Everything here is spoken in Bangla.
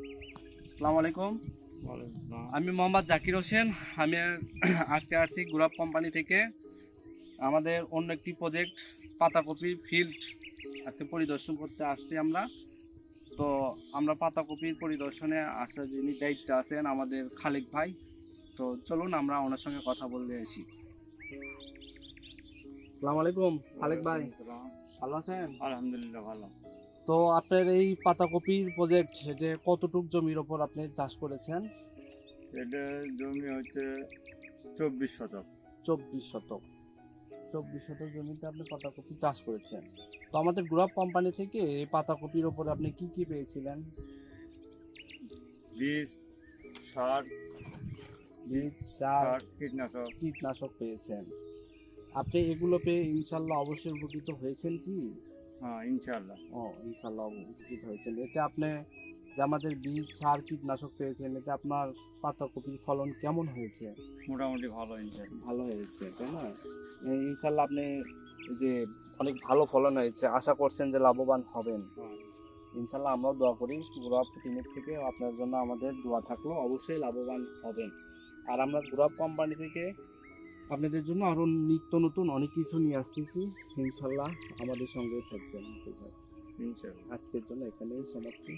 আসসালামু আলাইকুম। আমি মোহাম্মদ জাকির হোসেন। আমি আজকে আসছি গুলাব কোম্পানি থেকে। আমাদের অন্য একটি প্রজেক্ট পাতাকপি ফিল্ড আজকে পরিদর্শন করতে আসছি আমরা। তো আমরা পাতাকপির পরিদর্শনে আসা যিনি দায়িত্বে আছেন আমাদের খালেক ভাই। তো চলুন আমরা ওনার সঙ্গে কথা বলতে আসি। আসসালামু আলাইকুম খালেক ভাই, ভালো আছেন? আলহামদুলিল্লাহ ভালো। তো আপনার এই পাতাকপির প্রজেক্ট এটা কতটুক জমির ওপর আপনি চাষ করেছেন? এটা জমি হচ্ছে 24 শতক। 24 শতক। 24 শতক জমিতে আপনি পাতাকপি চাষ করেছেন। তো আমাদের গুলাব কোম্পানি থেকে এই পাতাকপির ওপরে আপনি কি কি পেয়েছিলেন? বীজ, সার, বীজ, সার, কীটনাশক। কীটনাশক পেয়েছেন। আপনি এগুলো পেয়ে ইনশাল্লাহ অবশ্যই উপকৃত হয়েছেন কি? হ্যাঁ, ইনশাআল্লাহ। ইনশাল্লাহ উপকৃত হয়েছেন। এতে আপনি যে আমাদের বীজ, সার, কীটনাশক পেয়েছেন, এতে আপনার পাতাকপির ফলন কেমন হয়েছে? মোটামুটি ভালো ইনশাআল্লাহ। ভালো হয়েছে, তাই না? ইনশাল্লাহ আপনি যে অনেক ভালো ফলন হয়েছে, আশা করছেন যে লাভবান হবেন। হ্যাঁ। ইনশাল্লাহ আমরাও দোয়া করি, গুলাব টিমের থেকে আপনার জন্য আমাদের দোয়া থাকলো, অবশ্যই লাভবান হবেন। আর আমরা গুলাব কোম্পানি থেকে আপনাদের জন্য আরও নিত্য নতুন অনেক কিছু নিয়ে আসতেছি। ইনশাল্লাহ আমাদের সঙ্গেই থাকবেন। ইনশাআল্লাহ। আজকের জন্য এখানেই সমাপ্তি।